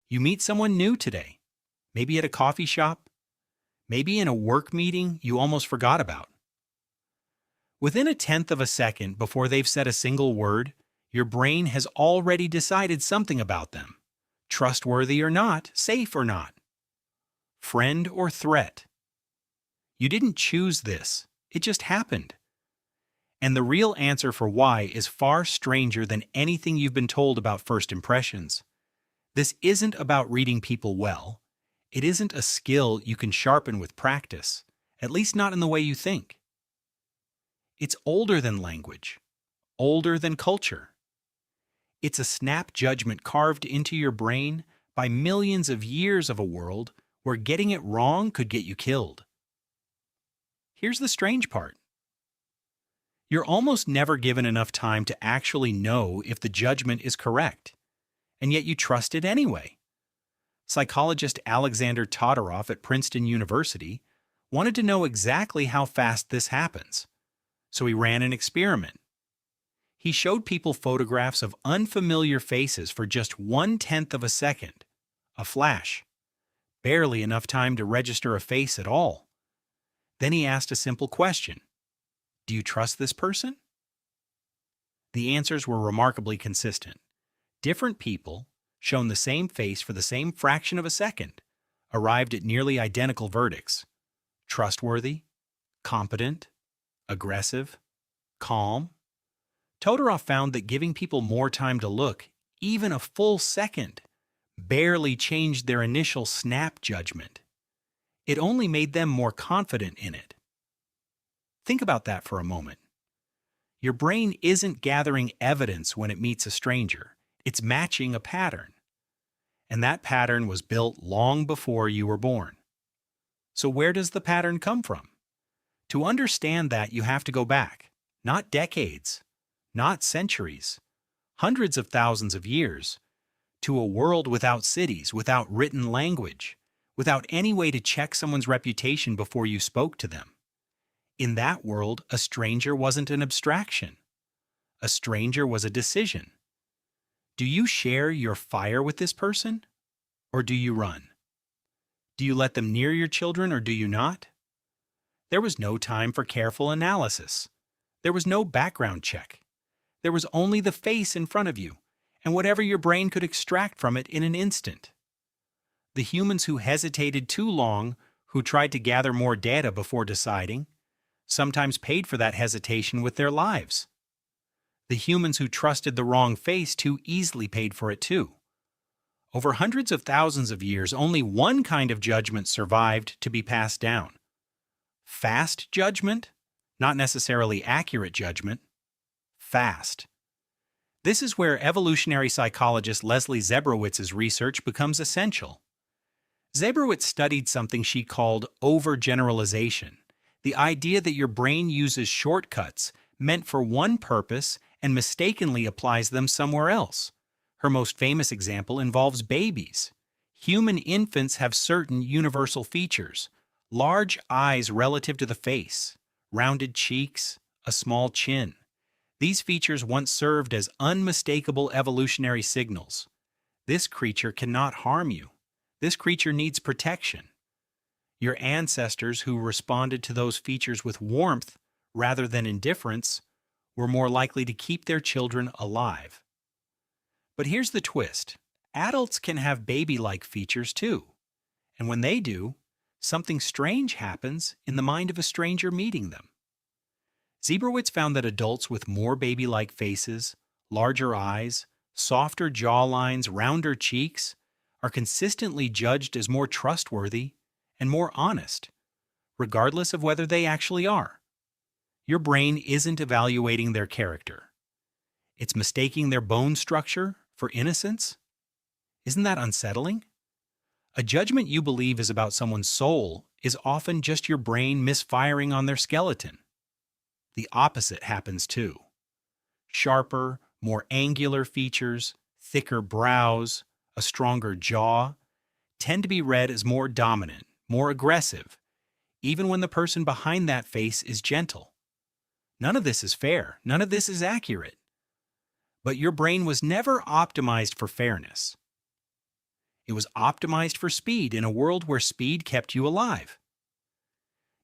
You meet someone new today, maybe at a coffee shop, maybe in a work meeting you almost forgot about. Within a tenth of a second before they've said a single word, your brain has already decided something about them. Trustworthy or not, safe or not, friend or threat. You didn't choose this, it just happened. And the real answer for why is far stranger than anything you've been told about first impressions. This isn't about reading people well. It isn't a skill you can sharpen with practice, at least not in the way you think. It's older than language, older than culture. It's a snap judgment carved into your brain by millions of years of a world where getting it wrong could get you killed. Here's the strange part. You're almost never given enough time to actually know if the judgment is correct, and yet you trust it anyway. Psychologist Alexander Todorov at Princeton University wanted to know exactly how fast this happens, so he ran an experiment. He showed people photographs of unfamiliar faces for just 1/10 of a second, a flash, barely enough time to register a face at all. Then he asked a simple question. Do you trust this person? The answers were remarkably consistent. Different people, shown the same face for the same fraction of a second, arrived at nearly identical verdicts. Trustworthy, competent, aggressive, calm. Todorov found that giving people more time to look, even a full second, barely changed their initial snap judgment. It only made them more confident in it. Think about that for a moment. Your brain isn't gathering evidence when it meets a stranger. It's matching a pattern. And that pattern was built long before you were born. So where does the pattern come from? To understand that, you have to go back, not decades, not centuries, hundreds of thousands of years, to a world without cities, without written language, without any way to check someone's reputation before you spoke to them. In that world, a stranger wasn't an abstraction. A stranger was a decision. Do you share your fire with this person, or do you run? Do you let them near your children, or do you not? There was no time for careful analysis. There was no background check. There was only the face in front of you, and whatever your brain could extract from it in an instant. The humans who hesitated too long, who tried to gather more data before deciding, sometimes paid for that hesitation with their lives. The humans who trusted the wrong face too easily paid for it too. Over hundreds of thousands of years, only one kind of judgment survived to be passed down. Fast judgment, not necessarily accurate judgment. Fast. This is where evolutionary psychologist Leslie Zebrowitz's research becomes essential. Zebrowitz studied something she called overgeneralization, the idea that your brain uses shortcuts meant for one purpose and mistakenly applies them somewhere else. Her most famous example involves babies. Human infants have certain universal features: large eyes relative to the face, rounded cheeks, a small chin. These features once served as unmistakable evolutionary signals. This creature cannot harm you. This creature needs protection. Your ancestors who responded to those features with warmth rather than indifference were more likely to keep their children alive. But here's the twist. Adults can have baby-like features too. And when they do, something strange happens in the mind of a stranger meeting them. Zebrowitz found that adults with more baby-like faces, larger eyes, softer jawlines, rounder cheeks, are consistently judged as more trustworthy and more honest, regardless of whether they actually are. Your brain isn't evaluating their character. It's mistaking their bone structure for innocence. Isn't that unsettling? A judgment you believe is about someone's soul is often just your brain misfiring on their skeleton. The opposite happens too. Sharper, more angular features, thicker brows, a stronger jaw, tend to be read as more dominant, more aggressive, even when the person behind that face is gentle. None of this is fair. None of this is accurate. But your brain was never optimized for fairness. It was optimized for speed in a world where speed kept you alive.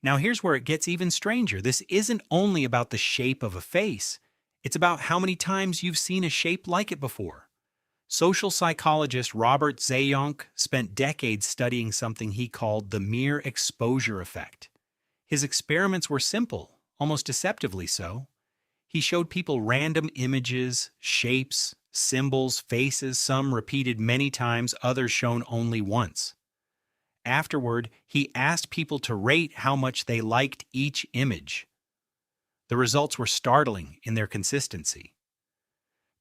Now here's where it gets even stranger. This isn't only about the shape of a face, it's about how many times you've seen a shape like it before. Social psychologist Robert Zajonc spent decades studying something he called the mere exposure effect. His experiments were simple, almost deceptively so. He showed people random images, shapes, symbols, faces, some repeated many times, others shown only once. Afterward, he asked people to rate how much they liked each image. The results were startling in their consistency.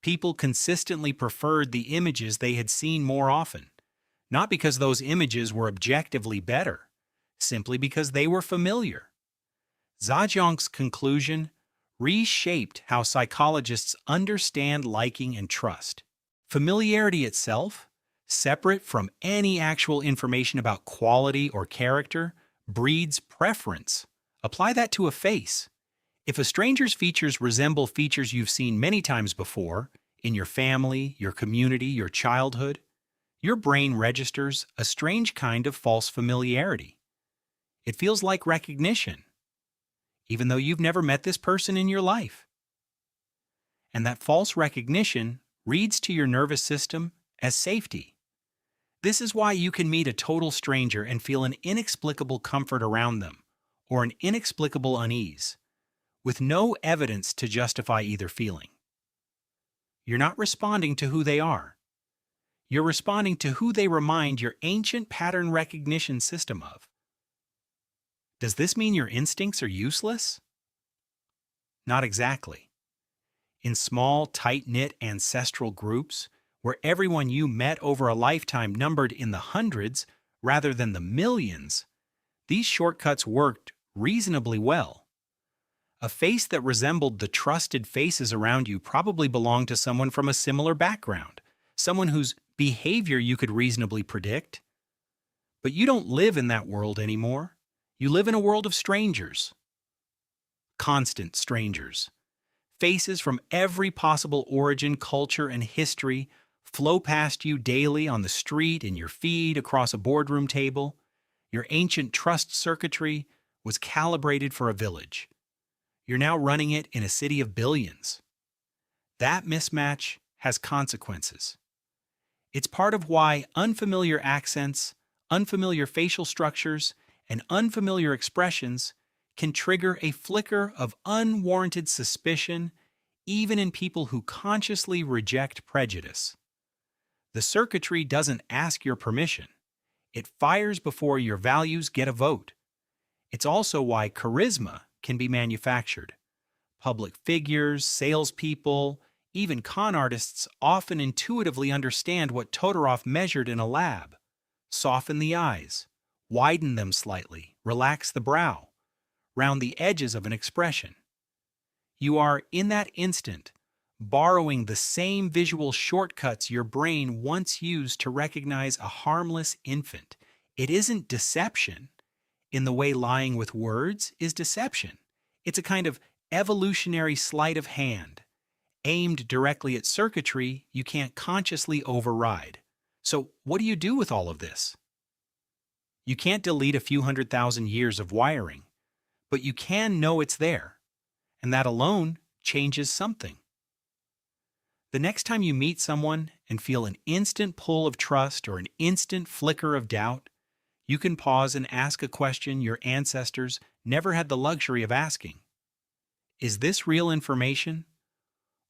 People consistently preferred the images they had seen more often, not because those images were objectively better, simply because they were familiar. Zajonc's conclusion reshaped how psychologists understand liking and trust. Familiarity itself, separate from any actual information about quality or character, breeds preference. Apply that to a face. If a stranger's features resemble features you've seen many times before, in your family, your community, your childhood, your brain registers a strange kind of false familiarity. It feels like recognition, even though you've never met this person in your life. And that false recognition reads to your nervous system as safety. This is why you can meet a total stranger and feel an inexplicable comfort around them, or an inexplicable unease, with no evidence to justify either feeling. You're not responding to who they are. You're responding to who they remind your ancient pattern recognition system of. Does this mean your instincts are useless? Not exactly. In small, tight-knit ancestral groups, where everyone you met over a lifetime numbered in the hundreds rather than the millions, these shortcuts worked reasonably well. A face that resembled the trusted faces around you probably belonged to someone from a similar background, someone whose behavior you could reasonably predict. But you don't live in that world anymore. You live in a world of strangers. Constant strangers. Faces from every possible origin, culture, and history flow past you daily on the street, in your feed, across a boardroom table. Your ancient trust circuitry was calibrated for a village. You're now running it in a city of billions. That mismatch has consequences. It's part of why unfamiliar accents, unfamiliar facial structures, and unfamiliar expressions can trigger a flicker of unwarranted suspicion even in people who consciously reject prejudice. The circuitry doesn't ask your permission. It fires before your values get a vote. It's also why charisma can be manufactured. Public figures, salespeople, even con artists often intuitively understand what Todorov measured in a lab. Soften the eyes, widen them slightly, relax the brow, round the edges of an expression. You are, in that instant, borrowing the same visual shortcuts your brain once used to recognize a harmless infant. It isn't deception in the way lying with words is deception. It's a kind of evolutionary sleight of hand, aimed directly at circuitry you can't consciously override. So what do you do with all of this? You can't delete a few 100,000 years of wiring, but you can know it's there, and that alone changes something. The next time you meet someone and feel an instant pull of trust or an instant flicker of doubt, you can pause and ask a question your ancestors never had the luxury of asking. Is this real information?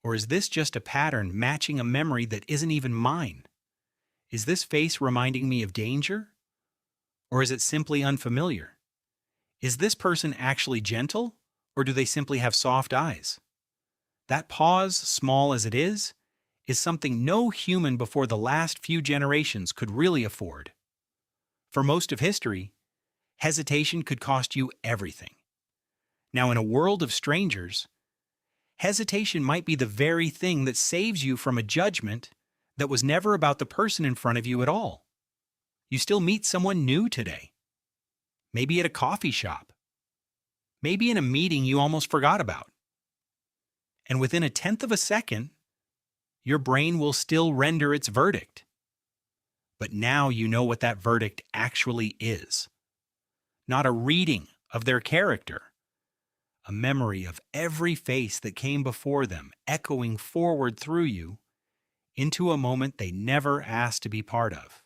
Or is this just a pattern matching a memory that isn't even mine? Is this face reminding me of danger? Or is it simply unfamiliar? Is this person actually gentle? Or do they simply have soft eyes? That pause, small as it is something no human before the last few generations could really afford. For most of history, hesitation could cost you everything. Now, in a world of strangers, hesitation might be the very thing that saves you from a judgment that was never about the person in front of you at all. You still meet someone new today. Maybe at a coffee shop. Maybe in a meeting you almost forgot about. And within 1/10 of a second, your brain will still render its verdict. but now you know what that verdict actually is. Not a reading of their character, a memory of every face that came before them, echoing forward through you into a moment they never asked to be part of.